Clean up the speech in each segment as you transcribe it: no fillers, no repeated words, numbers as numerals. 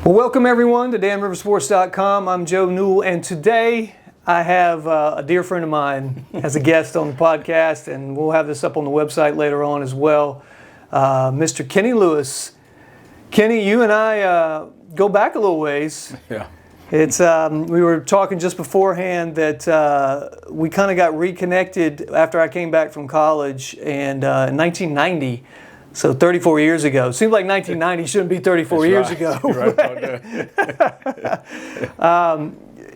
Well, welcome everyone to DanRiverSports.com. I'm Joe Newell, and today I have a dear friend of mine as a guest on the podcast, and we'll have this up on the website later on as well, Mr. Kenny Lewis. Kenny, you and I go back a little ways. Yeah. It's we were talking just beforehand that we kind of got reconnected after I came back from college, and in 1990. So 34 years ago. Seems like 1990 shouldn't be 34 That's years right. ago. You're right about that.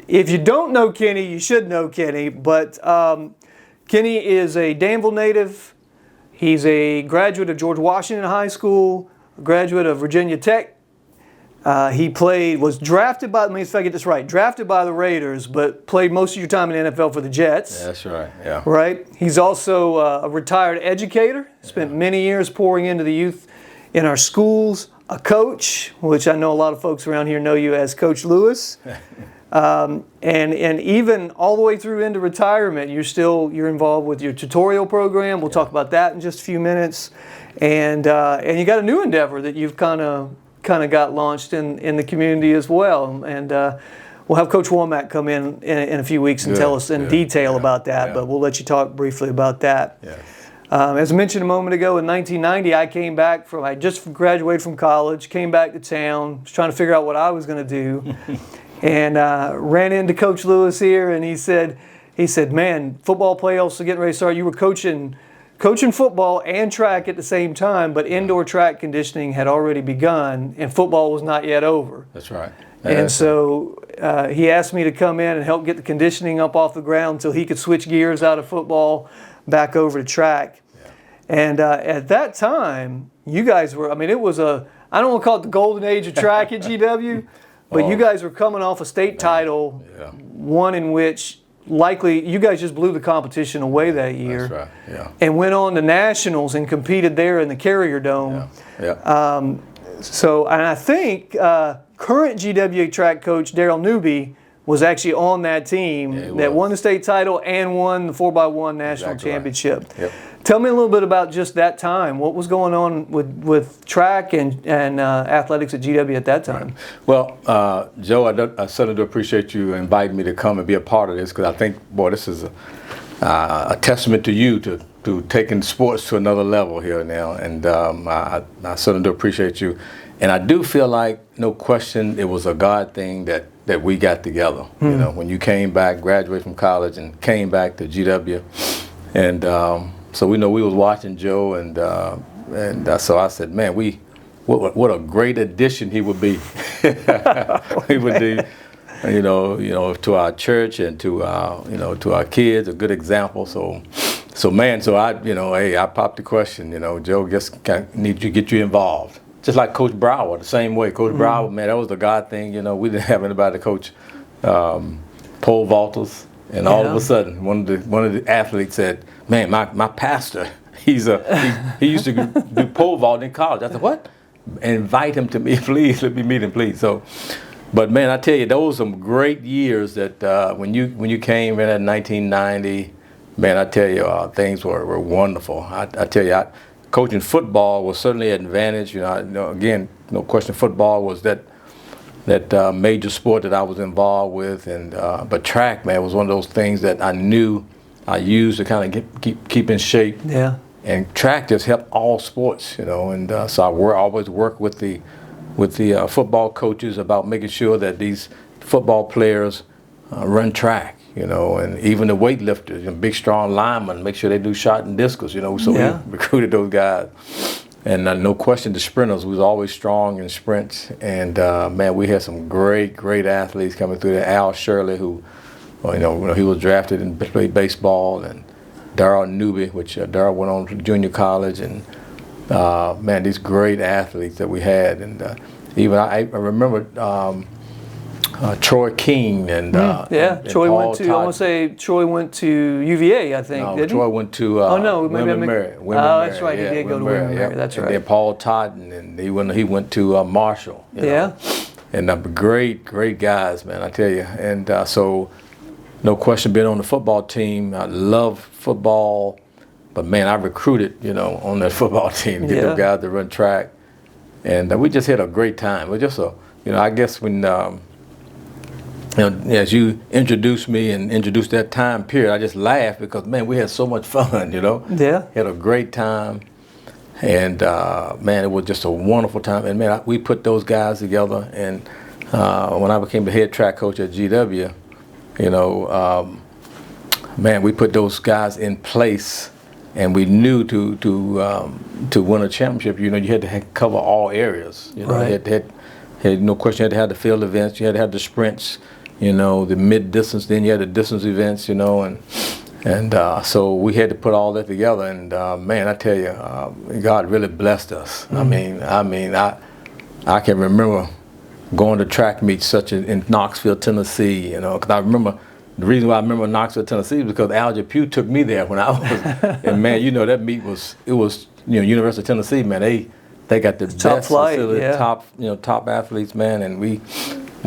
If you don't know Kenny, you should know Kenny. But Kenny is a Danville native. He's a graduate of George Washington High School, a graduate of Virginia Tech. He was drafted by, let me see if I get this right, drafted by the Raiders, but played most of your time in the NFL for the Jets. That's right, yeah. Right? He's also a retired educator, spent many years pouring into the youth in our schools, a coach, which I know a lot of folks around here know you as Coach Lewis. And even all the way through into retirement, you're involved with your tutorial program. We'll talk about that in just a few minutes. And you got a new endeavor that you've kind of got launched in the community as well, and we'll have Coach Womack come in a few weeks and tell us in detail about that, but we'll let you talk briefly about that. Yeah. As I mentioned a moment ago, in 1990 I just graduated from college, came back to town, was trying to figure out what I was going to do, and ran into Coach Lewis here, and he said, man, football playoffs are getting ready to start. You were coaching football and track at the same time, but indoor track conditioning had already begun, and football was not yet over. That's right. And so he asked me to come in and help get the conditioning up off the ground until he could switch gears out of football back over to track. Yeah. And at that time, you guys were, it was I don't want to call it the golden age of track at GW, but you guys were coming off a state title, one in which likely you guys just blew the competition away that year. That's right, yeah. And went on to nationals and competed there in the Carrier Dome. Yeah. And I think current GWA track coach Daryl Newby was actually on that team that won the state title and won the 4x1 national championship. Right. Yep. Tell me a little bit about just that time. What was going on with track and athletics at GW at that time? Right. Well, Joe, I certainly do appreciate you inviting me to come and be a part of this, because I think, boy, this is a testament to you to taking sports to another level here now, and I certainly do appreciate you. And I do feel like, no question, it was a God thing that we got together. You know, when you came back, graduated from college, and came back to GW, and so we was watching Joe, and so I said, man, what a great addition he would be. He would be, to our church and to our kids, a good example. So I popped the question. Joe, just need to get you involved. Just like Coach Brower, the same way. Coach Brower, man, that was the God thing. We didn't have anybody to coach pole vaulters, and all of a sudden, one of the athletes said, "Man, my pastor, he used to do pole vaulting in college." I said, "What?" Invite him to me, please. Let me meet him, please. So, but man, I tell you, those were some great years that when you came in at 1990, man, I tell you, things were wonderful. I tell you, coaching football was certainly an advantage. Again, no question, football was that major sport that I was involved with, and but track, man, was one of those things that I knew I used to kind of keep in shape. Yeah. And track just helped all sports, and so I always work with the football coaches about making sure that these football players run track. And even the weightlifters and big, strong linemen, make sure they do shot and discus, so we recruited those guys. And no question, the sprinters was always strong in sprints. And, man, we had some great athletes coming through there. Al Shirley, who, he was drafted and played baseball, and Daryl Newby, which Daryl went on to junior college. And, man, these great athletes that we had. And even I remember Troy King and Troy went to. I want to say Troy went to UVA. I think. No, Troy went to. William Mary. That's right. He did go to William Mary. That's right. And then Paul Totten, and he went to Marshall. And great guys, man. I tell you. And so, no question, being on the football team, I love football, but man, I recruited, on that football team to get those guys to run track, and we just had a great time. It was just I guess when as you introduced me and introduced that time period, I just laughed because, man, we had so much fun, Yeah. Had a great time. And, man, it was just a wonderful time. And, man, we put those guys together. And when I became the head track coach at GW, man, we put those guys in place. And we knew to win a championship, you had to cover all areas. Right. You had no question, you had to have the field events, you had to have the sprints, the mid-distance, then you had the distance events, and so we had to put all that together. And man, I tell you, God really blessed us. Mm-hmm. I can remember going to track meets such in Knoxville, Tennessee, because I remember. The reason why I remember Knoxville, Tennessee, is because Alger Pugh took me there when I was, and man, that meet was University of Tennessee, man. They got the best facility, top athletes, man, and we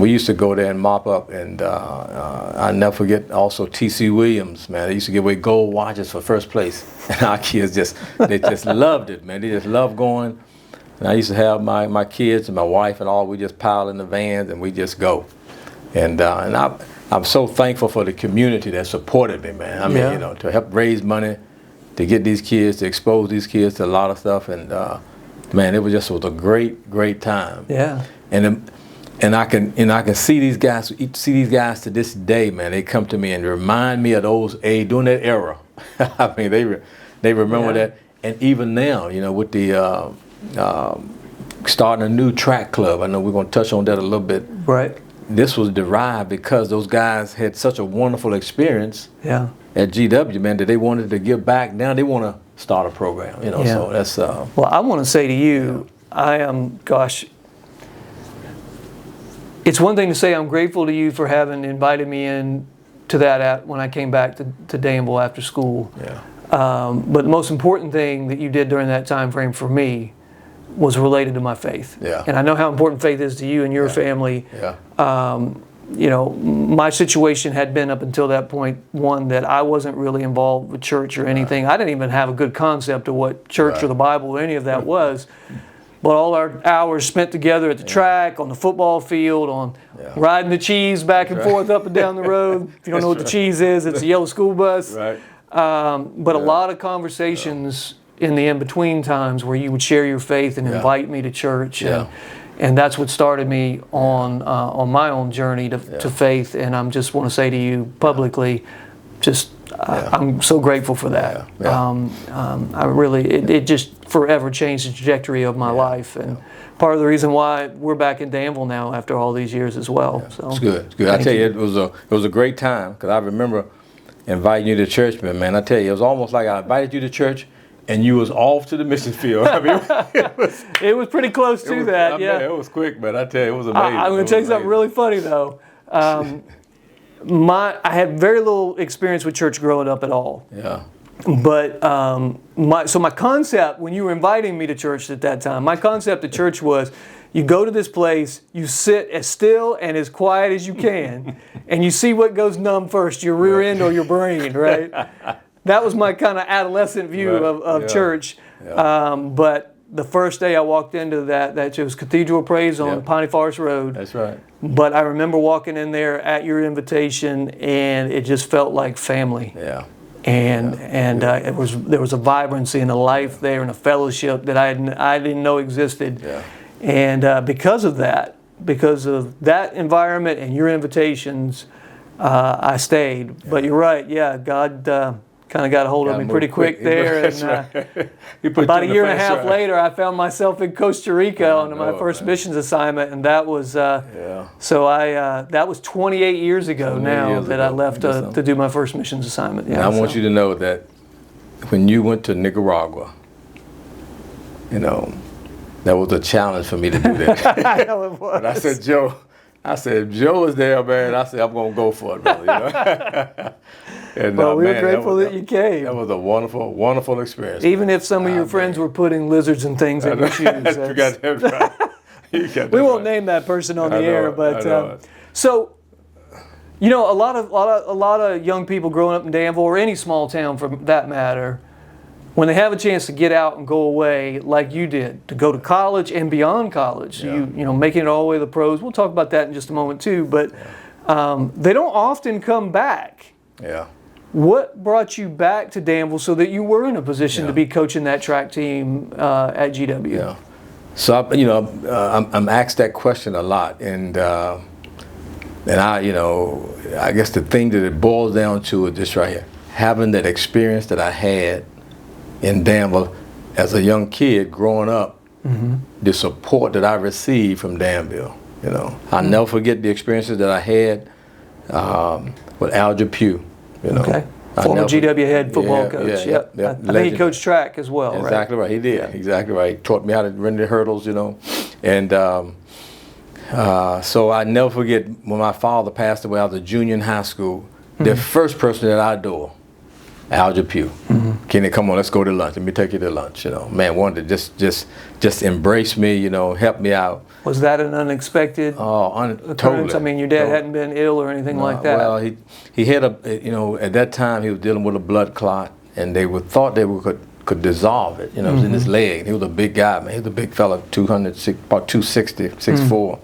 used to go there and mop up. And I never forget also T.C. Williams, man. They used to give away gold watches for first place, and our kids just loved it, man. They just loved going. And I used to have my kids and my wife and all. We just pile in the vans and we just go, and I'm so thankful for the community that supported me, man. To help raise money, to get these kids, to expose these kids to a lot of stuff, and man, it was a great time. Yeah. And I can see these guys to this day, man. They come to me and remind me of those during that era. They remember that, and even now, with the starting a new track club. I know we're going to touch on that a little bit. Right. This was derived because those guys had such a wonderful experience at GW, man, that they wanted to give back. Now they want to start a program, so that's... Well, I want to say to you, it's one thing to say I'm grateful to you for having invited me in to that when I came back to Danville after school. Yeah. But the most important thing that you did during that time frame for me was related to my faith. Yeah. And I know how important faith is to you and your family. Yeah. My situation had been up until that point, one, that I wasn't really involved with church or anything. I didn't even have a good concept of what church or the Bible or any of that was. But all our hours spent together at the track, on the football field, on riding the cheese back and forth up and down the road. If you don't know what the cheese is, it's a yellow school bus. Right. But a lot of conversations in the in-between times where you would share your faith and invite me to church. And that's what started me on my own journey to faith. And I just want to say to you publicly, I'm so grateful for that. I really, it just forever changed the trajectory of my life. And part of the reason why we're back in Danville now after all these years as well. So it's good. It's good. I tell you, it was a great time, because I remember inviting you to church, but man, I tell you, it was almost like I invited you to church and you was off to the mission field. It was pretty close to that. Yeah, it was quick, but I tell you, it was amazing. I'm going to tell you something really funny though. I had very little experience with church growing up at all. Yeah. But my concept, when you were inviting me to church at that time, my concept of church was you go to this place, you sit as still and as quiet as you can, and you see what goes numb first, your rear end or your brain, right? That was my kind of adolescent view of church. But the first day I walked into that it was Cathedral Praise on Piney Forest Road. That's right. But I remember walking in there at your invitation, and it just felt like family. Yeah. And there was a vibrancy and a life there and a fellowship that I didn't know existed. Yeah. And because of that environment and your invitations, I stayed. But you're right, God kind of got a hold of me pretty quick there. And about a year and a half later, I found myself in Costa Rica on my first missions assignment, and that was so that was 28 years ago now that I left to do my first missions assignment. Yeah, and I want you to know that when you went to Nicaragua, that was a challenge for me to do that. I know it was. But I said, Joe is there, man. I said, I'm going to go for it, brother. And, well, we were grateful that you came. That was a wonderful, wonderful experience. Even if some of your friends were putting lizards and things in your shoes. You got that right. We won't name that person on the air, but so a lot of young people growing up in Danville or any small town for that matter, when they have a chance to get out and go away like you did, to go to college and beyond college, you know, making it all the way to the pros. We'll talk about that in just a moment too, but they don't often come back. Yeah. What brought you back to Danville so that you were in a position to be coaching that track team at GW? Yeah. So, I'm asked that question a lot, and I guess the thing that it boils down to is this right here. Having that experience that I had in Danville as a young kid growing up, the support that I received from Danville, I'll never forget the experiences that I had with Al Pugh, Okay. Former GW head football coach. Yeah. I think he coached track as well, right? Exactly right. He did. Yeah. Exactly right. He taught me how to run the hurdles, And so I never forget when my father passed away. I was a junior in high school. The first person that I adore, Al Pugh. Kenny, come on, let's go to lunch. Let me take you to lunch. Man wanted to just embrace me. Help me out. Was that an unexpected occurrence? Totally. I mean, your dad hadn't been ill or anything like that. Well, he had at that time he was dealing with a blood clot, and they thought they could dissolve it. It was in his leg. He was a big guy, man. He was a big fella, about 260, 6'4".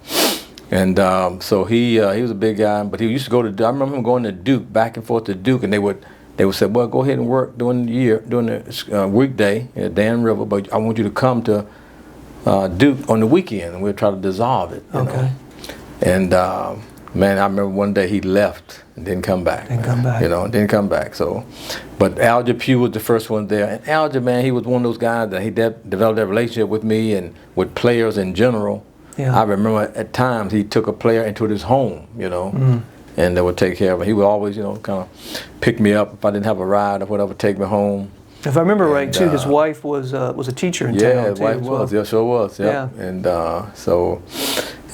And so he was a big guy, but he used to go to. I remember him going to Duke, back and forth to Duke, and they would say, well, go ahead and work during the weekday at Dan River, but I want you to come to Duke on the weekend, and we'll try to dissolve it. Okay. And man, I remember one day he left and didn't come back. Didn't come back. So, but Al Pugh was the first one there, and Al, man, he was one of those guys that he developed that relationship with me and with players in general. Yeah. I remember at times he took a player into his home, and they would take care of him. He would always, kind of pick me up if I didn't have a ride or whatever, take me home. If I remember right, too, his wife was a teacher in town. Yeah, his wife was. Yeah, sure was. Yeah. And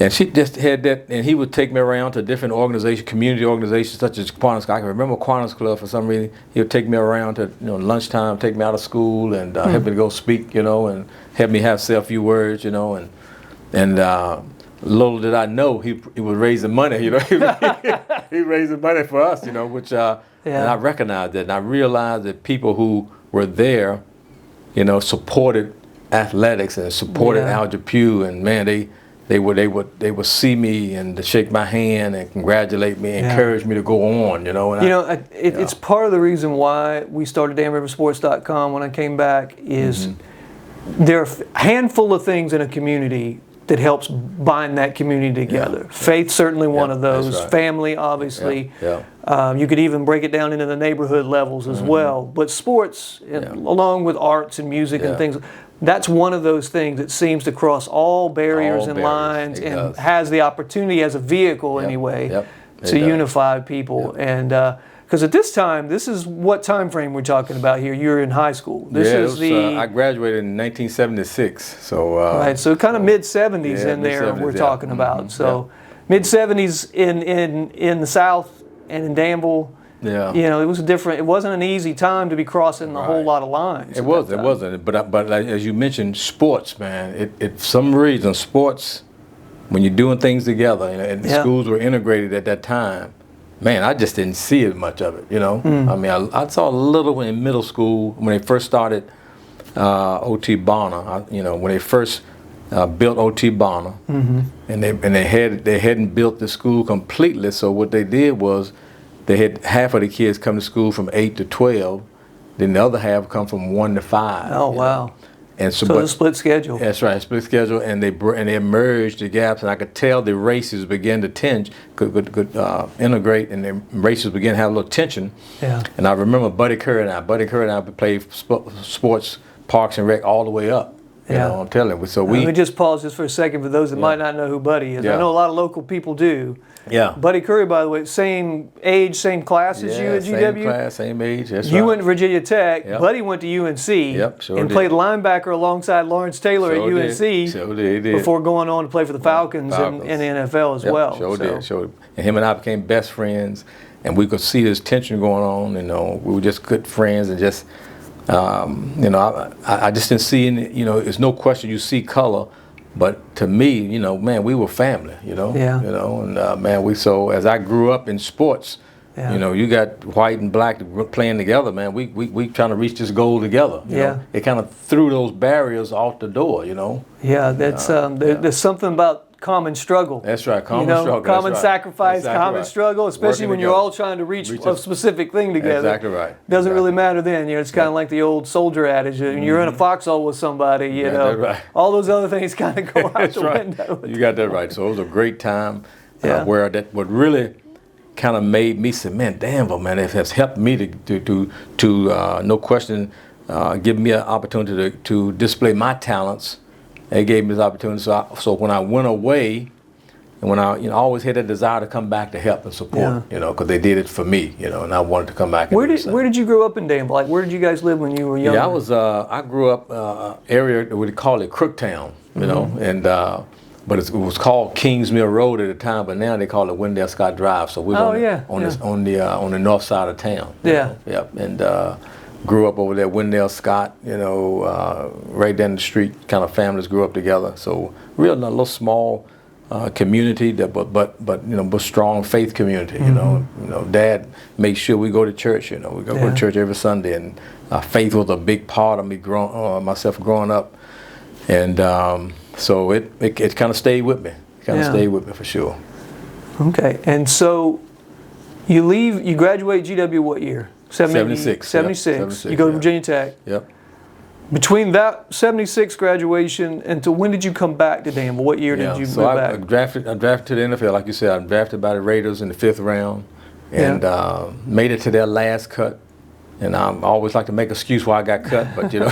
and she just had that, and he would take me around to different organizations, community organizations such as Kiwanis. I can remember Kiwanis Club for some reason. He would take me around to lunchtime, take me out of school, and help me to go speak, and help me say a few words, and little did I know he was raising money, he raising money for us, which and I recognized that, and I realized that people who were there, supported athletics and supported Al Pugh, and man, they would see me and shake my hand and congratulate me, encourage me to go on, And it's part of the reason why we started DanRiverSports.com when I came back is there are a handful of things in a community that helps bind that community together. Faith certainly one of those. Right. Family, obviously. You could even break it down into the neighborhood levels as well. But sports, along with arts and music and things, that's one of those things that seems to cross all barriers and lines and has the opportunity as a vehicle anyway to unify people. And because at this time, this is what time frame we're talking about here. You're in high school. This is I graduated in 1976. So right, so kind of mid-70s in there we're talking about. So mid-70s in the South and in Danville. It was different. It wasn't an easy time to be crossing a whole lot of lines. It wasn't. But as you mentioned, sports, man. It some reason sports, when you're doing things together, and schools were integrated at that time. Man, I just didn't see as much of it, I mean, I saw a little in middle school when they first started O.T. Bonner. When they first built O.T. Bonner, and they hadn't built the school completely. So what they did was they had half of the kids come to school from 8 to 12, then the other half come from 1 to 5. Oh wow! And so the split schedule. That's right, split schedule, and they merged the gaps, and I could tell the races began to could integrate, and the races began to have a little tension. Yeah. And I remember Buddy Curry and I played sports, Parks and Rec all the way up. I'm telling you. So let me just pause just for a second for those that might not know who Buddy is. I know a lot of local people do. Yeah. Buddy Curry, by the way, same age, same class as you at GW? Same class, same age, that's You went to Virginia Tech, Buddy went to UNC, and played linebacker alongside Lawrence Taylor at UNC Sure did. before going on to play for the Falcons in the NFL as well. Sure did. And him and I became best friends, and we could see this tension going on, we were just good friends, and just, I just didn't see any, there's no question you see color. But to me, man, we were family, and man, so as I grew up in sports, Yeah. You know, you got white and black playing together, man. We trying to reach this goal together. You know? It kind of threw those barriers off the door, you know. Yeah, that's there's something about common struggle. That's right, common struggle. Common sacrifice, exactly common struggle, especially Working when you're together. all trying to reach a specific thing together. Exactly right. Doesn't really matter then. You know, it's kind of like the old soldier adage. You're in a foxhole with somebody, you know, right. all those other things kind of go out That's the right. window. You got that right. So it was a great time Yeah. what really kind of made me say, man, Danville, man, it has helped me to no question, give me an opportunity to display my talents. It gave me this opportunity. So when I went away, and when I always had that desire to come back to help and support, you know, because they did it for me, you know, and I wanted to come back. And Where did you grow up in Danville? Like, where did you guys live when you were young? Yeah, I grew up area that we call it Crooktown, you know, and but it was called Kings Mill Road at the time, but now they call it Wendell Scott Drive. So we were on the north side of town. Yep, and grew up over there, Wendell Scott, you know, right down the street. Kind of families grew up together. So real a little small community, but you know, but strong faith community. You know, Dad made sure we go to church. You know, we go to church every Sunday, and faith was a big part of me myself growing up, and so it kind of stayed with me. Stayed with me for sure. Okay, and so you graduate GW what year? 76. 76. You go to Virginia Tech. Yep. Between that 76 graduation until when did you come back to Danville? What year did you move back? I drafted to the NFL, like you said. I drafted by the Raiders in the 5th round, and made it to their last cut. And I always like to make an excuse why I got cut, but you know,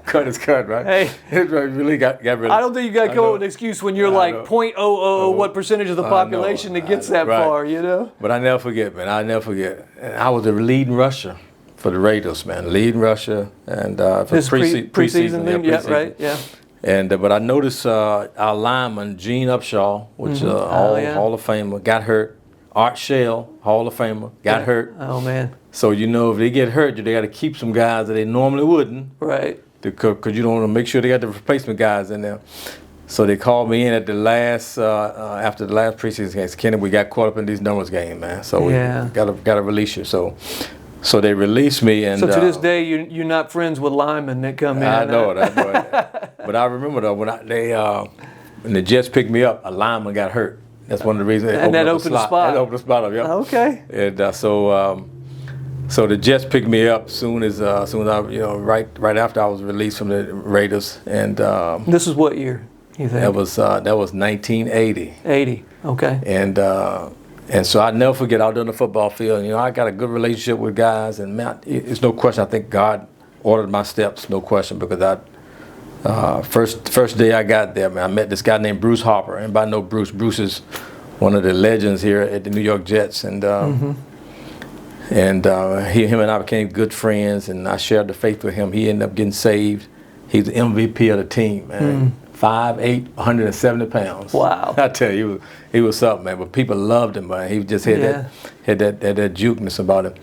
cut is cut, right? Hey, it really got really. I don't think you got to come up with an excuse when you're like 0.000 what percentage of the population that gets that far, you know? But I never forget, man. I never forget. And I was the leading rusher for the Raiders, man. Leading rusher, and for preseason. Yeah, right, yeah. And but I noticed our lineman Gene Upshaw, which Hall of Famer, got hurt. Art Shell, Hall of Famer, got hurt. Oh man. So you know, if they get hurt, they got to keep some guys that they normally wouldn't. Right. Because you don't want to make sure they got the replacement guys in there. So they called me in at the last after the last preseason game. Kenny, we got caught up in these numbers game, man. So we got to release you. So they released me, and so to this day you're not friends with linemen that come in. I know it. But I remember though when when the Jets picked me up, a lineman got hurt. That's one of the reasons. And that opened the spot. That opened the spot up. Yeah. Okay. And so the Jets picked me up soon as I right after I was released from the Raiders, and this is what year you think? That was 1980. 80. Okay. And so I never forget, out there on the football field, you know, I got a good relationship with guys, and man, it's no question. I think God ordered my steps, no question, because first day I got there, man, I met this guy named Bruce Harper. Anybody know Bruce? Bruce is one of the legends here at the New York Jets, and him and I became good friends, and I shared the faith with him. He ended up getting saved. He's the MVP of the team, man. 5'8", 170 pounds. Wow. I tell you, he was something, man. But people loved him, man. He just had that jukeness about him.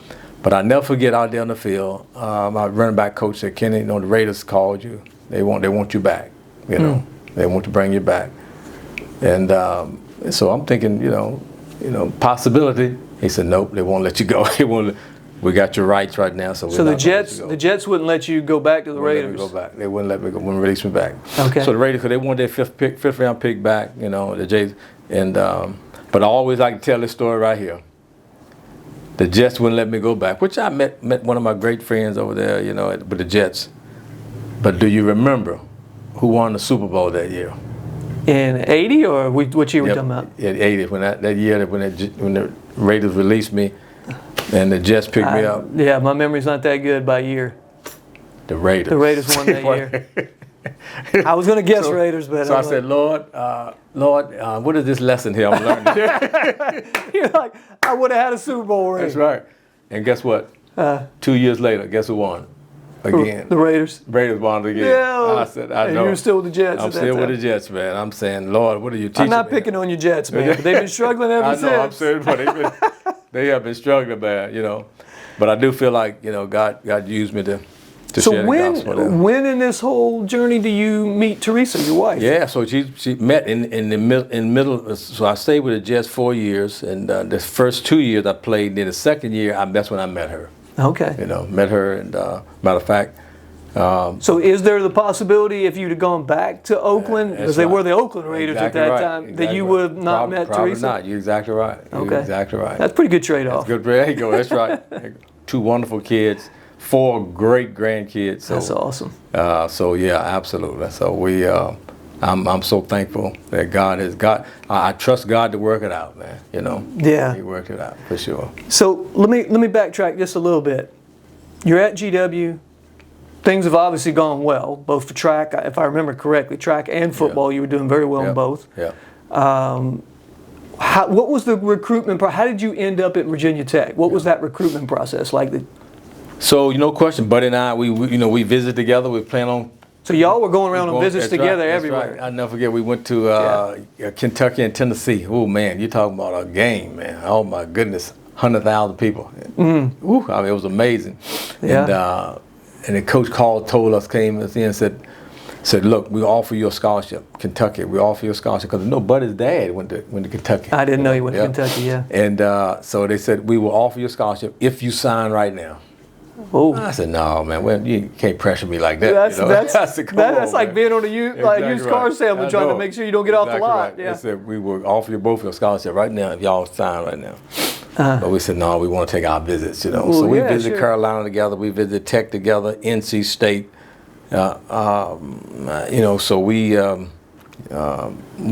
But I never forget, out there on the field, my running back coach said, Kenny, you know, the Raiders called you. They want you back. You know, they want to bring you back. And so I'm thinking, you know, possibility. He said, nope, they won't let you go. We got your rights right now, so the Jets wouldn't let you go back to the Raiders. Let me go back. They wouldn't let me go. Wouldn't release me back. Okay. So the Raiders, because they wanted their fifth round pick back, you know, the Jays, and but I always like to tell this story right here. The Jets wouldn't let me go back, which I met one of my great friends over there, you know, with the Jets. But do you remember who won the Super Bowl that year? In 80, or what year we talking about? In 80, when that year when the Raiders released me. And the Jets picked me up. Yeah, my memory's not that good by year. The Raiders. The Raiders won that year. I was going to guess Raiders, but so I said, Lord, what is this lesson here I'm learning? You're like, I would have had a Super Bowl ring. That's right. And guess what? 2 years later, guess who won? Again. The Raiders. Raiders won again. Yeah. I said, I know. And you're still with the Jets. I'm still with the Jets, man. I'm saying, Lord, what are you teaching me? I'm not picking on your Jets, man. But they've been struggling ever since. I know. I'm saying, but they have been struggling, man. You know, but I do feel like, you know, God used me to to So share the gospel there. when in this whole journey do you meet Teresa, your wife? Yeah, so she met in the middle. So I stayed with the Jets 4 years, and the first 2 years I played. Then the second year, that's when I met her. Okay. You know, met her, and matter of fact. So is there the possibility if you'd have gone back to Oakland, because they were the Oakland Raiders exactly at that right. time, exactly that you right. would have not probably, met probably Teresa? Not. You're exactly right. Okay. You're exactly right. That's a pretty good trade-off. Good. There you go. That's right. 2 wonderful kids, 4 great grandkids. So, That's awesome. So yeah, absolutely. So we, I'm so thankful that God has got. I trust God to work it out, man. You know. Yeah. He worked it out for sure. So let me backtrack just a little bit. You're at GW. Things have obviously gone well, both for track, if I remember correctly, track and football. You were doing very well in both. Yeah. What was the recruitment? How did you end up at Virginia Tech? What was that recruitment process like? So no question, Buddy and I, we visited together. We plan on. So y'all were going around on visits That's together right, everywhere. Right. I'll never forget. We went to Kentucky and Tennessee. Oh man, you're talking about a game, man. Oh my goodness, 100,000 people. Ooh, I mean, it was amazing. Yeah. And the coach told us, came in and said, look, we offer you a scholarship, Kentucky. We offer you a scholarship because Buddy's dad went to Kentucky. I didn't know he went to Kentucky. Yeah. And so they said we will offer you a scholarship if you sign right now. Oh. I said, no, man, you can't pressure me like that. That's, you know? that's, I said, come that's on, like man. being on a used car salesman I trying to know. make sure you don't get off the lot. Right. Yeah. They said we will offer you both your scholarship right now if y'all sign right now. But we said, no, we want to take our visits, you know. Well, so we yeah, visited sure. Carolina together. We visited Tech together, NC State. You know, so we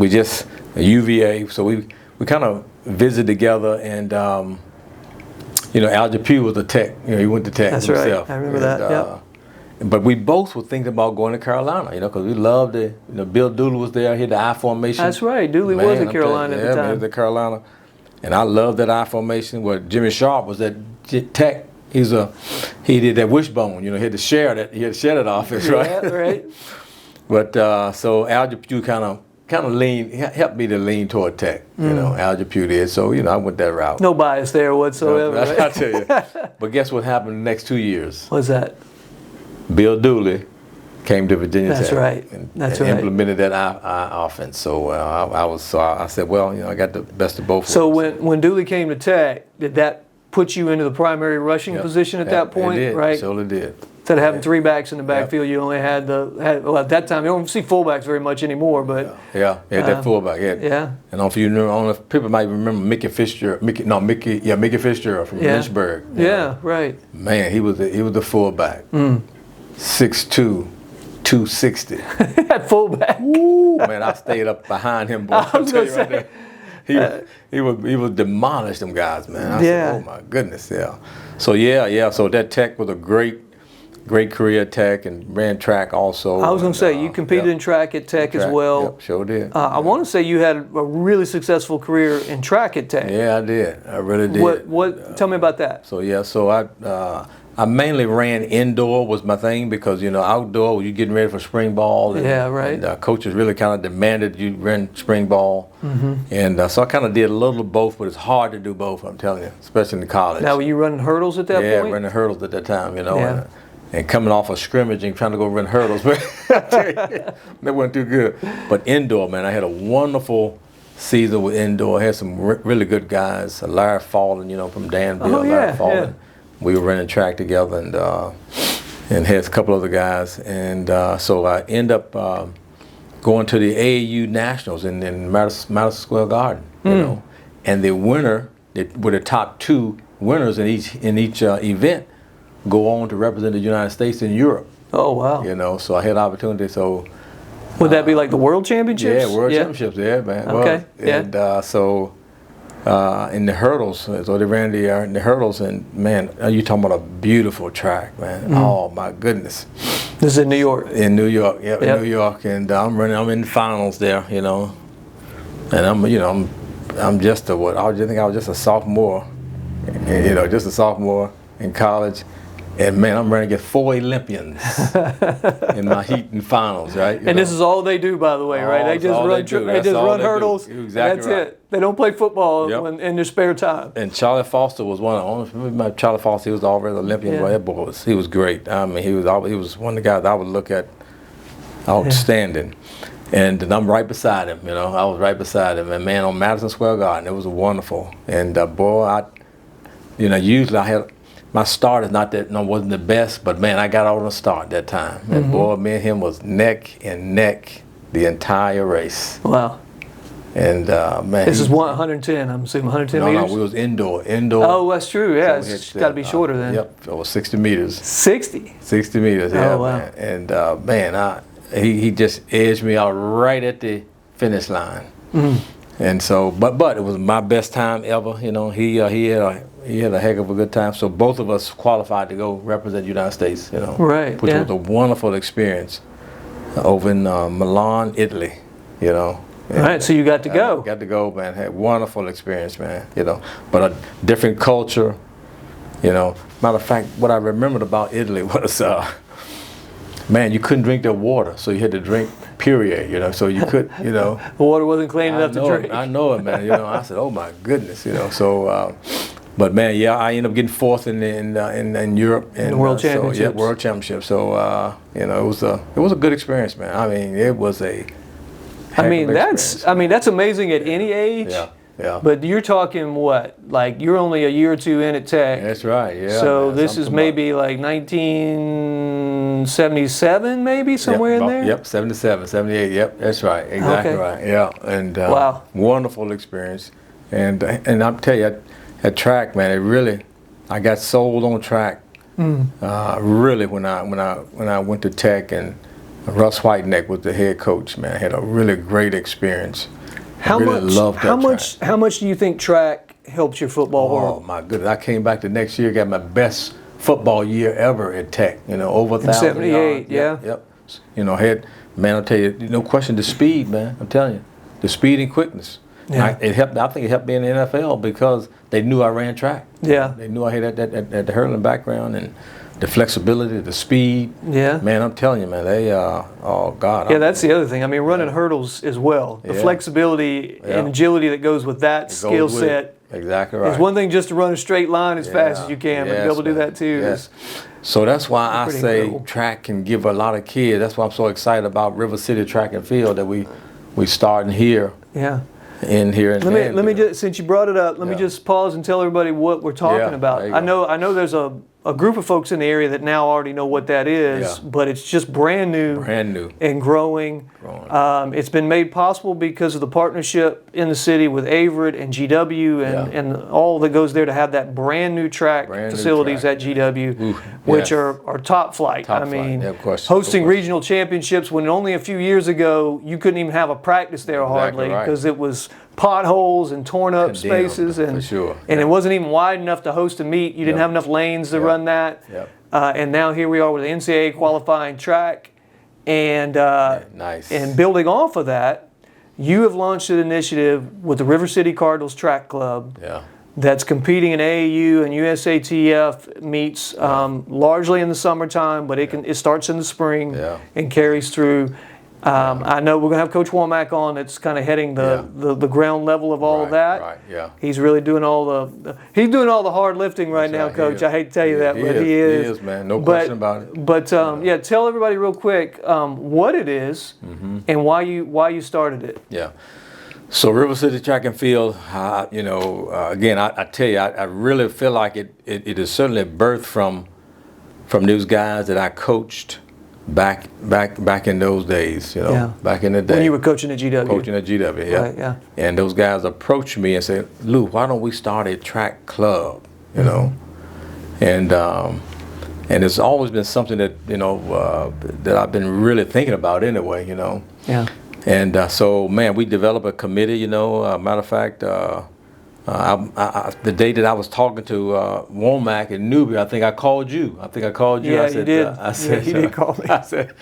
just UVA. So we kind of visited together, and you know, Al Pugh was a Tech. You know, he went to Tech That's himself. right. I remember that. Yep. But we both were thinking about going to Carolina, you know, because we loved it. You know, Bill Dooley was there. He had the I formation. That's right. Dooley was at Carolina at the Man, time. he was at Carolina. And I loved that I formation where Jimmy Sharp was at Tech. He did that wishbone, you know, he had to share that office, right? Yeah, right. But so Al Pugh kind of helped me to lean toward Tech, you know, Al Pugh did. So, you know, I went that route. No bias there whatsoever. I Right? tell you. But guess what happened the next 2 years? What's that? Bill Dooley came to Virginia That's Tech. right. And That's right. implemented that offense. So I said, well, you know, I got the best of both. So worlds. when Dooley came to Tech, did that put you into the primary rushing position at that point? It did. Right. It surely did. Instead of having 3 backs in the backfield, you only had well, at that time you don't see fullbacks very much anymore, but that fullback. yeah. And if you know, I don't know if people might remember Mickey Fitzgerald. Mickey Fitzgerald from Lynchburg. Yeah, right. Man, he was the fullback. 6'2", 260. At fullback. Ooh, man, I stayed up behind him. Boy, I was gonna say. He was demolish them guys, man. I Yeah. said, oh my goodness, yeah. So so that Tech was a great career at Tech, and ran track also. I was going to say, you competed in track at Tech as well. Yep, sure did. I want to say you had a really successful career in track at Tech. Yeah, I did. I really did. What? Tell me about that. So I mainly ran indoor was my thing, because you know, outdoor you getting ready for spring ball. And, Yeah, right. And coaches really kind of demanded you run spring ball, and so I kind of did a little of both, but it's hard to do both. I'm telling you, especially in college. Now, were you running hurdles at that point? Yeah, running hurdles at that time, you know. Yeah. And coming off a scrimmage and trying to go run hurdles, but that wasn't too good. But indoor, man, I had a wonderful season with indoor. I had some really good guys. Larry Fallen, you know, from Danville. Oh, yeah, Larry Fallen. yeah. We were running track together, and had a couple other guys. And so I end up going to the AAU Nationals in Madison Square Garden, you know. And the winner, with the top 2 winners in each event, go on to represent the United States in Europe. Oh, wow. You know, so I had opportunity. So Would that be like the World Championships? yeah, World Championships, yeah, man. Okay, yeah. And so in the hurdles, so they ran the hurdles, and man, you talking about a beautiful track, man. Oh my goodness. This is in New York. In New York, in New York, and I'm in the finals there, you know, and I'm just I think I was just a sophomore, you know, just a sophomore in college. And man, I'm running against 4 Olympians in my heat and finals, right? And this is all they do, by the way, right? They just run. They just run hurdles. Exactly. That's right. it. They don't play football in their spare time. And Charlie Foster was one of them. Charlie Foster, he was already Olympian. Yeah. Boy, that boy he was great. I mean, he was one of the guys I would look at outstanding. And I'm right beside him, I was right beside him. And man, on Madison Square Garden, it was wonderful. And boy, usually I had. My start is wasn't the best, but man, I got out on the start that time. And boy, me and him was neck and neck the entire race. Wow. And man, this is 110. I'm assuming 110 meters. No, we was indoor. Oh, that's true. Yeah, so it's got to be shorter then. Yep, it was 60 meters. 60 meters. Yeah, oh, wow. Man. And man, he just edged me out right at the finish line. And so, but it was my best time ever. He had a heck of a good time. So both of us qualified to go represent the United States. Right. Which was a wonderful experience over in Milan, Italy. All right. So you got to go. Got to go, man. Had a wonderful experience, man. But a different culture. Matter of fact, what I remembered about Italy was, man, you couldn't drink their water, so you had to drink Perrier, so you could, The water wasn't clean enough to drink. I know it, man. I said, oh my goodness, so, but man, I ended up getting fourth in Europe and the World Championships. So, yeah, World Championship. So, it was a good experience, man. I mean, it was a. That's amazing at any age. Yeah. Yeah. But you're talking what? Like you're only a year or two in at Tech. That's right. Yeah. So this is maybe like 1977, maybe somewhere in there. Yep, 77, 78. Yep, that's right. Exactly right. Yeah. And wow, wonderful experience. And I'll tell you, at track, man, I got sold on track. Really, when I went to Tech, and Russ Whiteneck was the head coach. Man, I had a really great experience. How much do you think track helps your football world? Oh my goodness! I came back the next year, got my best football year ever at Tech. Over 1,000 78, yards. Yep. I'll tell you, no question, the speed, man. I'm telling you, the speed and quickness. Yeah. It helped. I think it helped me in the NFL because they knew I ran track. Yeah. They knew I had that hurling background and the flexibility, the speed. Yeah. Man, I'm telling you, man, they oh God. Yeah, that's the other thing. I mean, running hurdles as well. The flexibility and agility that goes with that skill set. Exactly right. It's one thing just to run a straight line as fast as you can, but to be able to do that too. Yes. So that's why I say incredible. Track can give a lot of kids. That's why I'm so excited about River City Track and Field that we starting here. Yeah. In here. Let me just, since you brought it up, let me just pause and tell everybody what we're talking about. I know there's a group of folks in the area that now already know what that is, but it's just brand new and growing. It's been made possible because of the partnership in the city with Averett and GW and all that goes there to have that brand new track facilities at GW, which are top flight. Hosting regional championships when only a few years ago you couldn't even have a practice there hardly because it was potholes and torn up spaces and it wasn't even wide enough to host a meet. You didn't have enough lanes to run that. And now here we are with the NCAA qualifying track and and building off of that, you have launched an initiative with the River City Cardinals Track Club that's competing in AAU and USATF meets largely in the summertime, but it starts in the spring and carries through. I know we're going to have Coach Womack on that's kind of heading the ground level of all of that. He's really doing all the hard lifting right now, Coach. I hate to tell you that, but he is. He is, man. No question about it. But tell everybody real quick what it is and why you started it. Yeah. So River City Track and Field, again, I tell you, I really feel like it is certainly birthed from those guys that I coached back in those days, back in the day. When you were coaching at GW. Coaching at GW, yeah. Right, yeah. And those guys approached me and said, Lou, why don't we start a track club, And it's always been something that, that I've been really thinking about anyway, Yeah. And so, man, we developed a committee, matter of fact, the day that I was talking to Womack and Newell, I think I called you. Yeah, I said, you did. You did call me. I said,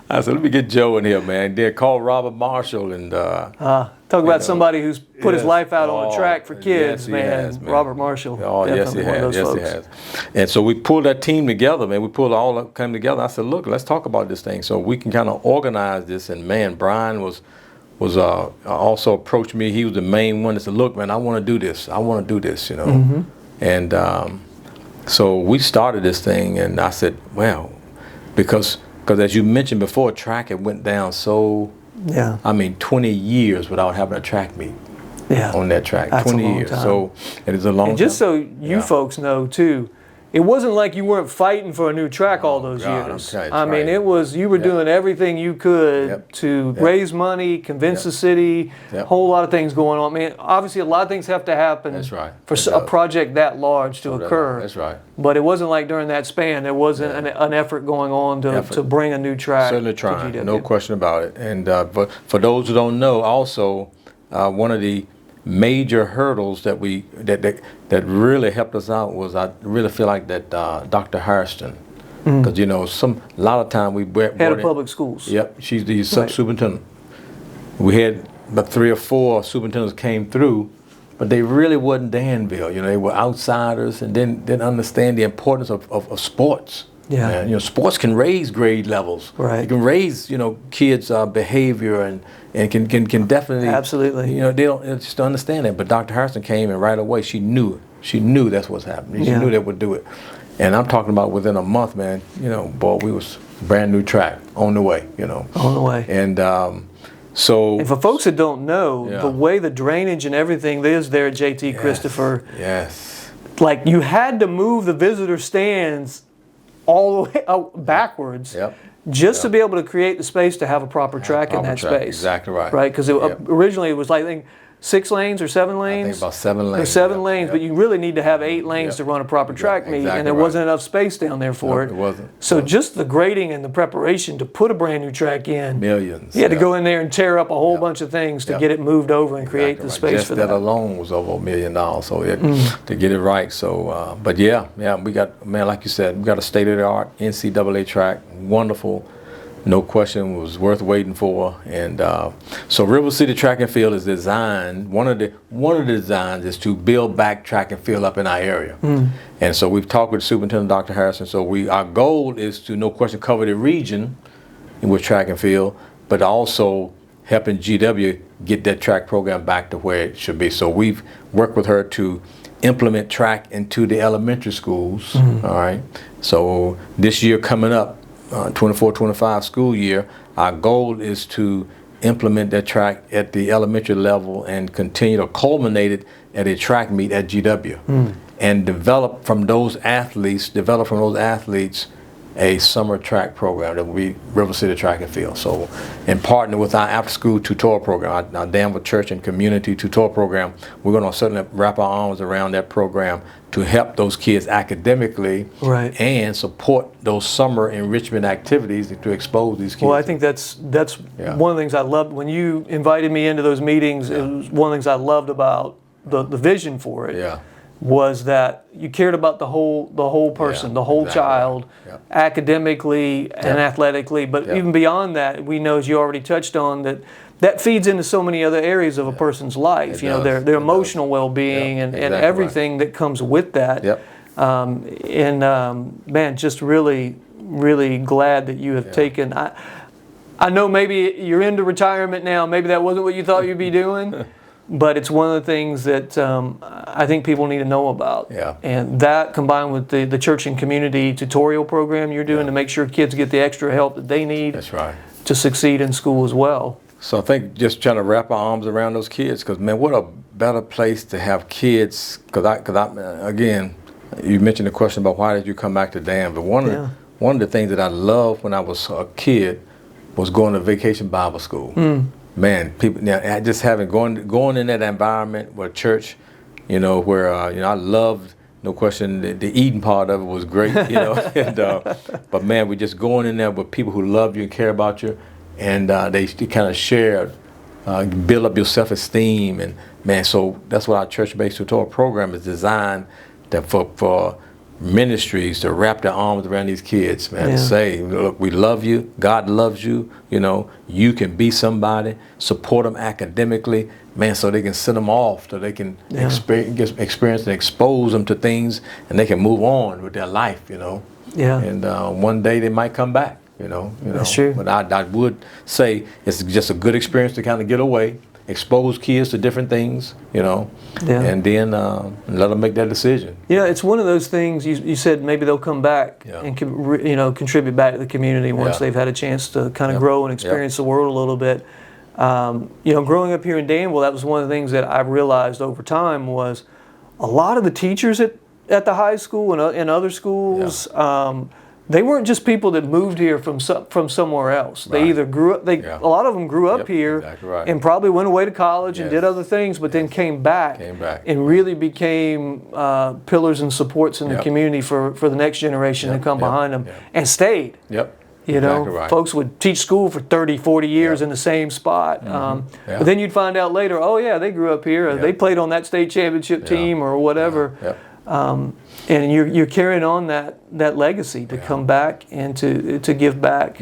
let me get Joe in here, man. Then call Robert Marshall and talk Talk about somebody who's put his life out on a track for kids, yes, man. has, man. Robert Marshall. Oh, yes, he definitely one of has. those Yes, folks. he has. And so we pulled that team together, man. We pulled all up, came together. I said, look, let's talk about this thing so we can kind of organize this. And man, Brian was also approached me. He was the main one that said, look, man, I want to do this. I want to do this, you know. Mm-hmm. And so we started this thing, and I said, well, because as you mentioned before, track it went down so. Yeah. I mean, 20 years without having a track meet. Yeah. On that track. That's 20 a long years. time. So it is a long And just time. so you folks know too, it wasn't like you weren't fighting for a new track all those God, years. I'm I mean, it was, you were doing everything you could to raise money, convince the city, a whole lot of things going on. I mean, obviously a lot of things have to happen That's right. for a project that large to occur. That's right. But it wasn't like during that span there wasn't an effort going on to bring a new track. Certainly to trying, GW. no question about it. And but for those who don't know, also one of the major hurdles that really helped us out was, I really feel like that Dr. Hairston, because you know a lot of time we Head of public schools. Yep, she's the superintendent. We had about 3 or 4 superintendents came through, but they really wasn't Danville. You know, they were outsiders and didn't understand the importance of sports. Yeah. And, you know, sports can raise grade levels. Right. It can raise, you know, kids' behavior and can definitely. Absolutely. You know, they don't just understand that. But Dr. Harrison came and right away she knew that's what's happening. She knew they would do it. And I'm talking about within a month, man. You know, boy, we was brand new track on the way. You know. On the way. And so. And for folks that don't know, the way the drainage and everything is there at JT Christopher. Yes. Like you had to move the visitor stands all the way out backwards just to be able to create the space to have a proper track in that space. Exactly right. Right, because originally it was like, I think, 6 lanes or 7 lanes? I think about 7 lanes. Or 7 lanes, but you really need to have 8 lanes to run a proper track meet, and there wasn't enough space down there for it. It wasn't. So just the grading and the preparation to put a brand new track in. Millions. You had to go in there and tear up a whole bunch of things to get it moved over and create the space just for that. That alone was over $1 million. So to get it right. So, but we got, man, like you said, we got a state-of-the-art NCAA track, wonderful. No question, was worth waiting for. And so River City Track and Field is designed, one of the designs is to build back track and field up in our area. And so we've talked with Superintendent Dr. Harrison. So our goal is to, no question, cover the region with track and field, but also helping GW get that track program back to where it should be. So we've worked with her to implement track into the elementary schools. All right. So this year coming up, 24-25 school year, our goal is to implement that track at the elementary level and continue to culminate it at a track meet at GW and develop from those athletes a summer track program that will be River City Track and Field. So, and partner with our after-school tutorial program, our Danville Church and Community tutorial program, we're going to certainly wrap our arms around that program to help those kids academically and support those summer enrichment activities to expose these kids. Well, I think that's one of the things I loved when you invited me into those meetings. It was one of the things I loved about the vision for it. Was that you cared about the whole person, the whole child, academically and athletically, but even beyond that, we know, as you already touched on, that feeds into so many other areas of a person's life. You know, their emotional well-being and everything that comes with that. Man, just really, really glad that you have taken. I know maybe you're into retirement now. Maybe that wasn't what you thought you'd be doing. But it's one of the things that I think people need to know about. And that combined with the church and community tutorial program you're doing to make sure kids get the extra help that they need to succeed in school as well. So I think just trying to wrap our arms around those kids, because man, what a better place to have kids. Because again, you mentioned the question about why did you come back to Danville. One of the things that I loved when I was a kid was going to vacation Bible school. Man, people now just having going in that environment where church, you know, where I loved, no question, the eating part of it was great, you know. But man, we're just going in there with people who love you and care about you, and they kind of share, build up your self-esteem, and man, so that's what our church-based tutorial program is designed for ministries to wrap their arms around these kids, man, and say, look, we love you, God loves you, you can be somebody, support them academically, man, so they can send them off, so they can experience and expose them to things, and they can move on with their life, Yeah. And one day they might come back, That's true. But I would say it's just a good experience to kind of get away, expose kids to different things, and then let them make that decision. Yeah, it's one of those things. You said maybe they'll come back and contribute back to the community once they've had a chance to kind of grow and experience the world a little bit. Growing up here in Danville, that was one of the things that I realized over time was a lot of the teachers at the high school and other schools. They weren't just people that moved here from somewhere else. They either grew up. A lot of them grew up here and probably went away to college and did other things, but then came back and really became pillars and supports in the community for the next generation to come behind them and stayed. Folks would teach school for 30, 40 years in the same spot. But then you'd find out later, oh yeah, they grew up here. They played on that state championship team or whatever. And you're carrying on that legacy to come back and to give back.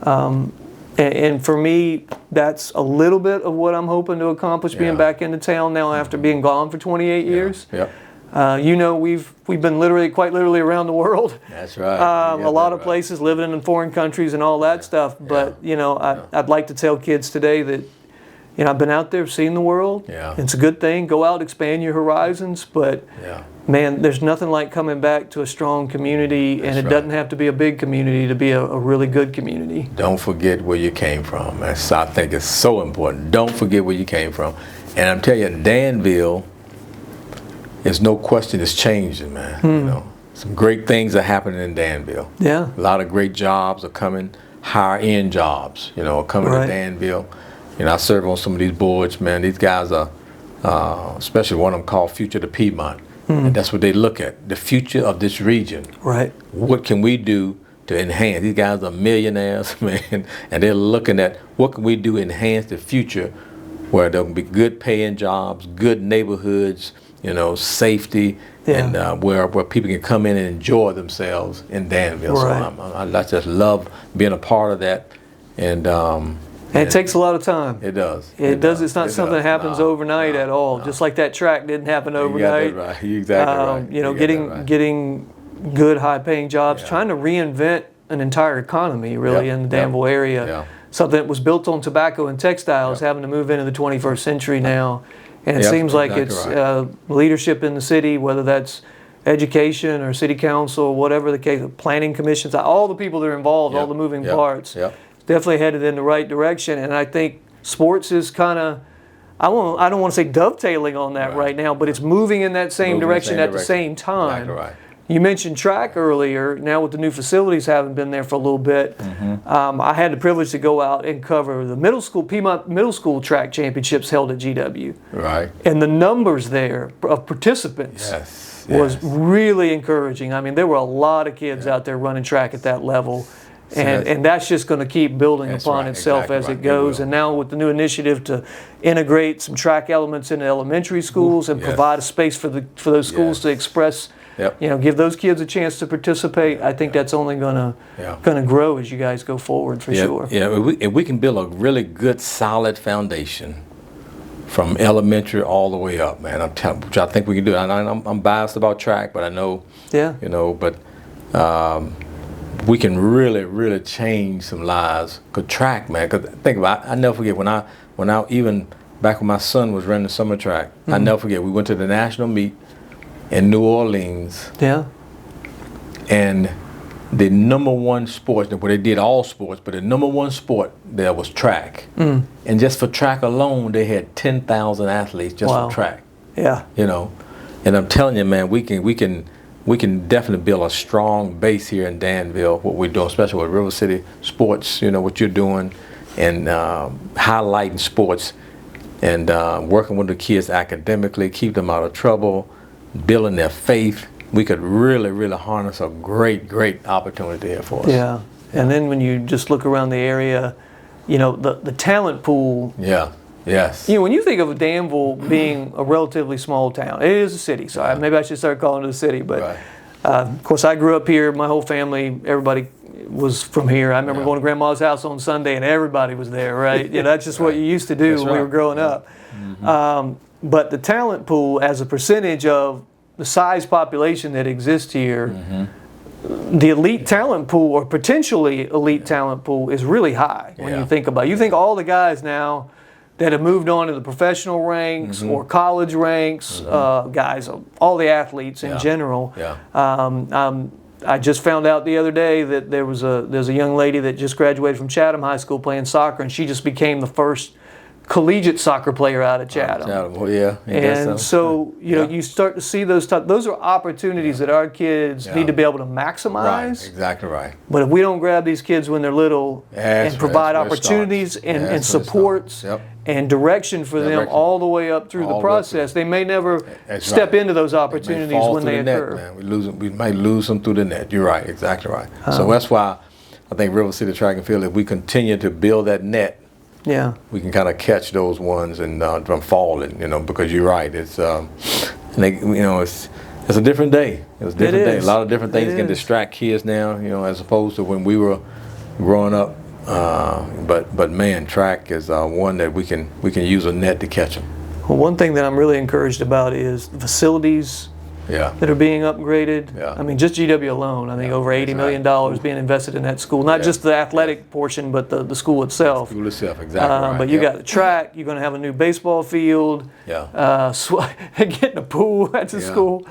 And for me, that's a little bit of what I'm hoping to accomplish being back into town now after being gone for 28 years. We've been quite literally around the world. That's right. A lot of places, living in foreign countries and all that stuff. But I'd like to tell kids today that I've been out there, seen the world. It's a good thing. Go out, expand your horizons. But man, there's nothing like coming back to a strong community, and it doesn't have to be a big community to be a really good community. Don't forget where you came from. I think it's so important. Don't forget where you came from. And I'm telling you, Danville, there's no question it's changing, man. Some great things are happening in Danville. A lot of great jobs are coming, higher end jobs, are coming to Danville. I serve on some of these boards, man. These guys are, especially one of them called Future to Piedmont. And that's what they look at, the future of this region. What can we do to enhance? These guys are millionaires, man, and they're looking at what can we do to enhance the future where there will be good paying jobs, good neighborhoods, safety, and where people can come in and enjoy themselves in Danville. So I just love being a part of that. And it takes a lot of time. It does. It does. It's not something that happens overnight at all. Just like that track didn't happen overnight. You got that right. You're exactly right. Getting good, high-paying jobs, trying to reinvent an entire economy, really, in the Danville area. Something that was built on tobacco and textiles, having to move into the 21st century now. And it seems like it's leadership in the city, whether that's education or city council, whatever the case, planning commissions, all the people that are involved, all the moving parts. Definitely headed in the right direction, and I think sports is kind of, I don't want to say dovetailing on that right now, but it's moving in that same direction at the same time. You mentioned track earlier. Now with the new facilities having been there for a little bit, I had the privilege to go out and cover the Piedmont Middle School track championships held at GW. And the numbers there of participants was really encouraging. I mean, there were a lot of kids out there running track at that level. And that's just going to keep building upon itself as it goes. And now with the new initiative to integrate some track elements into elementary schools and provide a space for those schools to express, give those kids a chance to participate, I think that's only going to grow as you guys go forward for sure. If we can build a really good, solid foundation from elementary all the way up, man, which I think we can do. I'm biased about track, but I know, we can really, really change some lives. Cause track, man. Cause think about it, I never forget when I even back when my son was running the summer track. I never forget. We went to the national meet in New Orleans. And the number one sport, well, they did all sports, but the number one sport there was track. And just for track alone, they had 10,000 athletes just for track. And I'm telling you, man, we can definitely build a strong base here in Danville, what we're doing, especially with River City Sports, what you're doing, and highlighting sports, and working with the kids academically, keep them out of trouble, building their faith. We could really, really harness a great, great opportunity here for us. And then when you just look around the area, the talent pool. When you think of Danville being a relatively small town, it is a city, so maybe I should start calling it a city, but Of course, I grew up here. My whole family, everybody was from here. I remember going to Grandma's house on Sunday, and everybody was there, right? That's just what you used to do when we were growing up. But the talent pool, as a percentage of the size population that exists here, the elite talent pool, or potentially elite talent pool, is really high when you think about it. You think all the guys now that have moved on to the professional ranks or college ranks, guys, all the athletes in general. I just found out the other day that there's a young lady that just graduated from Chatham High School playing soccer, and she just became the first collegiate soccer player out of Chatham. Well, and so you start to see those are opportunities that our kids need to be able to maximize. Right, exactly right. But if we don't grab these kids when they're little and provide opportunities and supports and direction for them all the way up through the process, they may never step into those opportunities when they occur. We might lose them through the net. You're right, exactly right. So that's why I think River City Track and Field, if we continue to build that net, we can kind of catch those ones and from falling, because you're right. It's it's a different day. It's a different day. A lot of different things can distract kids now, as opposed to when we were growing up. But man, track is one that we can use a net to catch them. Well, one thing that I'm really encouraged about is the facilities that are being upgraded. I mean, just GW alone, I think over $80 million being invested in that school. Not just the athletic portion, but the school itself. School itself, exactly right. But you got the track. You're going to have a new baseball field. Getting a pool at the school.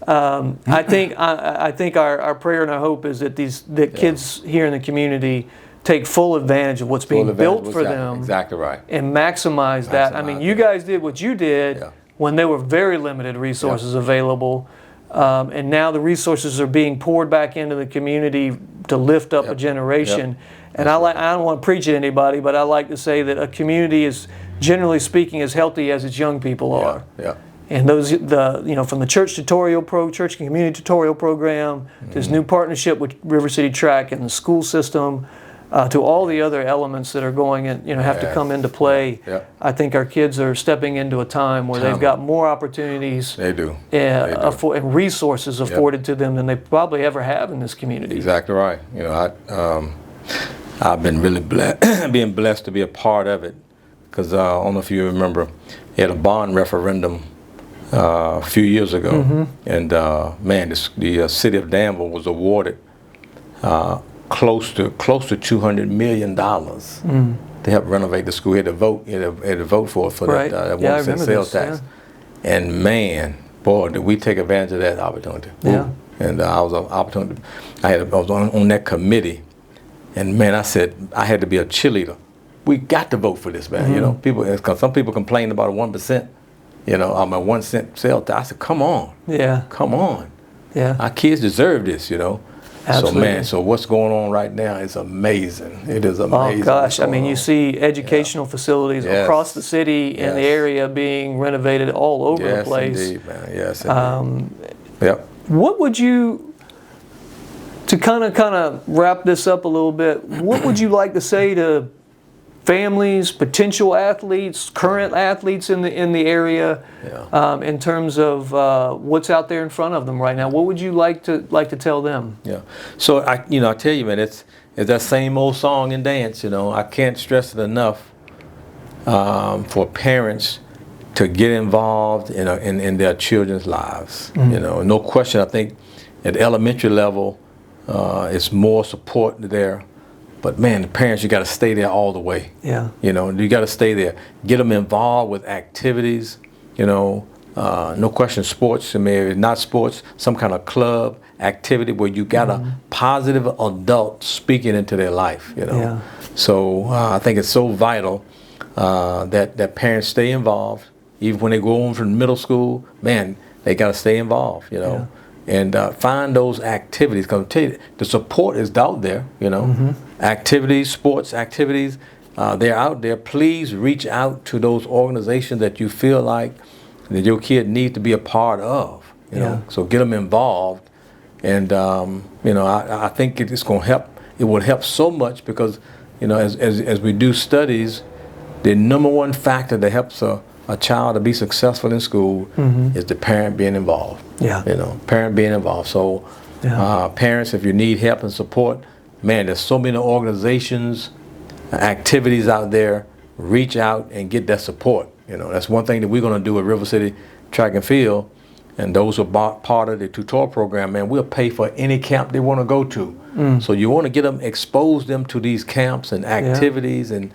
I think our prayer and our hope is that kids here in the community take full advantage of what's being built for them. Exactly right. And maximize that. I mean, you guys did what you did when there were very limited resources available. And now the resources are being poured back into the community to lift up a generation. And I don't want to preach at anybody, but I like to say that a community is, generally speaking, as healthy as its young people are. And those, from the church and community tutorial program, this new partnership with River City Track and the school system, to all the other elements that are going in, have to come into play. I think our kids are stepping into a time where they've got more opportunities. They do. And resources afforded to them than they probably ever have in this community. Exactly right. I've been really being blessed to be a part of it, because I don't know if you remember, they had a bond referendum a few years ago, and the city of Danville was awarded close to $200 million to help renovate the school. He had to vote for that 1% sales tax. And man, boy, did we take advantage of that opportunity. And I was on that committee, and man, I said I had to be a cheerleader. We got to vote for this, man. Some people complained about a 1%, I'm a 1 cent sales tax. I said, come on, come on, our kids deserve this, Absolutely. So what's going on right now is amazing. It is amazing. Oh gosh, I mean, you see educational facilities across the city and the area being renovated all over the place. Yes, indeed, man. Yes, indeed. What would you, to kind of wrap this up a little bit, what would you like to say to families, potential athletes, current athletes in the area, in terms of what's out there in front of them right now? What would you like to tell them? So I tell you, man, it's that same old song and dance. I can't stress it enough for parents to get involved in their children's lives. No question. I think at the elementary level, it's more support there. But man, the parents, you got to stay there all the way. You got to stay there. Get them involved with activities. No question, sports. I mean, if not sports, some kind of club activity where you got a positive adult speaking into their life. So I think it's so vital that parents stay involved, even when they go on from middle school. Man, they got to stay involved. And find those activities. Because I'll tell you, the support is out there, Activities, sports activities, they're out there. Please reach out to those organizations that you feel like that your kid needs to be a part of, So get them involved. And, I think it's going to help. It will help so much because, as we do studies, the number one factor that helps a a child to be successful in school is the parent being involved. Yeah. Parent being involved. So parents, if you need help and support, man, there's so many organizations, activities out there. Reach out and get that support. That's one thing that we're going to do at River City Track and Field. And those who are part of the tutorial program, man, we'll pay for any camp they want to go to. So you want to get them, expose them to these camps and activities and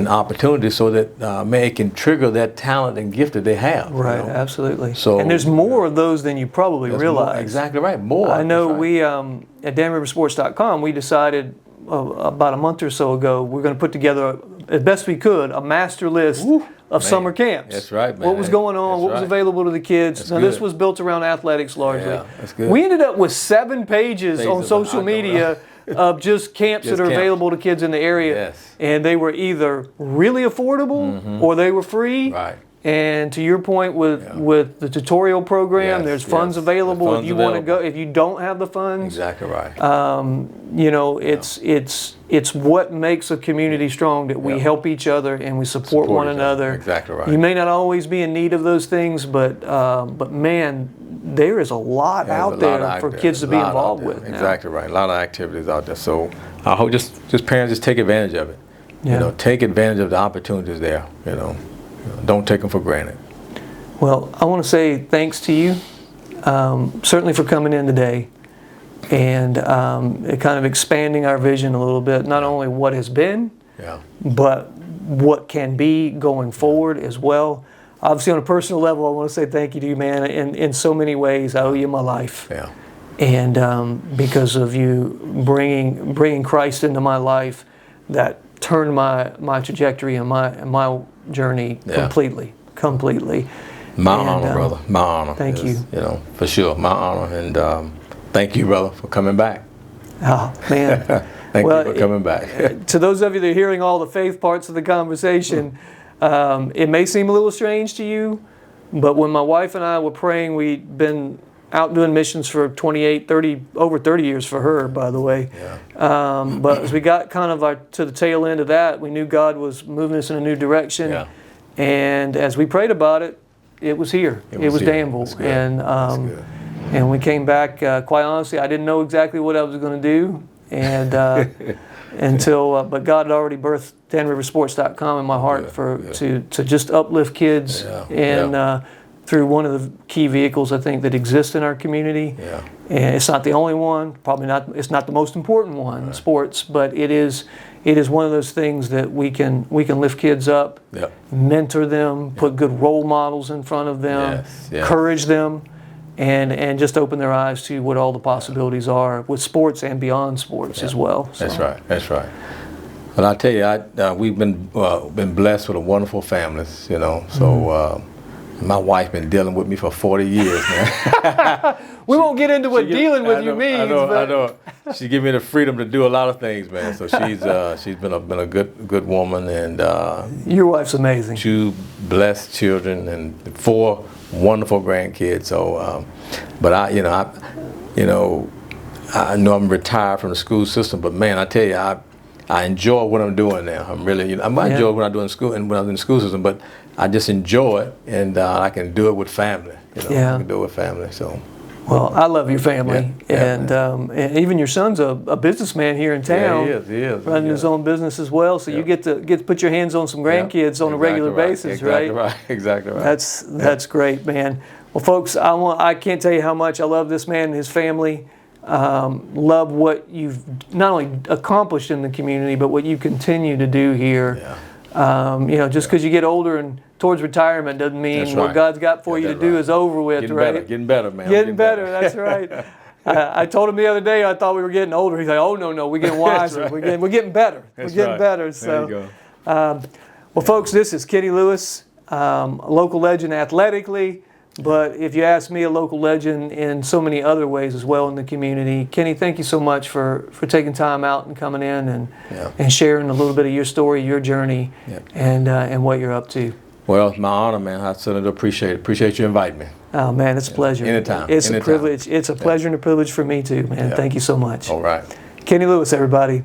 opportunities so that, man, it can trigger that talent and gift that they have. Right, absolutely. So, and there's more of those than you probably realize. Exactly right, more. I know we, at danriversports.com, we decided about a month or so ago, we're going to put together, as best we could, a master list of summer camps. That's right, man. What was going on, what was available to the kids. Now, this was built around athletics largely. Yeah, that's good. We ended up with 7 pages on social media of just camps that are available to kids in the area. Yes. And they were either really affordable or they were free. Right. And to your point with the tutorial program, there's funds available if you want to go. If you don't have the funds, exactly right. It's what makes a community strong, that we help each other and we support one another. Exactly right. You may not always be in need of those things, but man, there is a lot out there for kids to be involved with. Exactly right. A lot of activities out there. So I hope just parents just take advantage of it. Take advantage of the opportunities there. Don't take them for granted. Well, I want to say thanks to you, certainly for coming in today and kind of expanding our vision a little bit, not only what has been, but what can be going forward as well. Obviously, on a personal level, I want to say thank you to you, man. In so many ways, I owe you my life. Yeah. And because of you bringing Christ into my life, that turned my trajectory and my journey completely. My honor, brother. My honor. Thank you. For sure, my honor. And thank you, brother, for coming back. Oh, man. Thank you for coming back. To those of you that are hearing all the faith parts of the conversation, it may seem a little strange to you, but when my wife and I were praying, we'd been out doing missions for over 30 years for her, by the way. But as we got kind of to the tail end of that, we knew God was moving us in a new direction. And as we prayed about it, it was here. It was Danville. And we came back, quite honestly, I didn't know exactly what I was going to do. And but God had already birthed danriversports.com in my heart to just uplift kids and through one of the key vehicles I think that exists in our community. And it's not the only one, probably not. It's not the most important one, sports, but it is one of those things that we can lift kids up, mentor them, put good role models in front of them, encourage them. And just open their eyes to what all the possibilities are with sports and beyond sports as well. So. That's right. But I tell you, we've been blessed with a wonderful families, So my wife been dealing with me for 40 years now. We won't get into what dealing with you means. I know. She give me the freedom to do a lot of things, man. So she's been a good woman, and your wife's amazing. 2 blessed children and 4 wonderful grandkids. So, but I know I'm retired from the school system, but man, I tell you, I enjoy what I'm doing now. I'm really, I might enjoy what I do in school and when I'm in the school system, but I just enjoy it, and I can do it with family. I can do it with family. So. Well, I love your family, and even your son's a businessman here in town. Yeah, he is. Running his own business as well. So you get to put your hands on some grandkids on a regular basis, right? Exactly right. That's great, man. Well, folks, I can't tell you how much I love this man and his family. Love what you've not only accomplished in the community, but what you continue to do here. Just because you get older and towards retirement doesn't mean what God's got for you to do is over with, right? Getting better, man. Getting better, that's right. I told him the other day I thought we were getting older. He's like, oh, no, we're getting wiser. We're getting better. We're getting better. So, there you go. Well, folks, this is Kenny Lewis, a local legend athletically, but if you ask me, a local legend in so many other ways as well in the community. Kenny, thank you so much for taking time out and coming in and sharing a little bit of your story, your journey, and what you're up to. Well, it's my honor, man. I certainly appreciate it. Appreciate you inviting me. Oh, man, it's a pleasure. Anytime. It's a privilege. It's a pleasure and a privilege for me too, man. Thank you so much. All right. Kenny Lewis, everybody.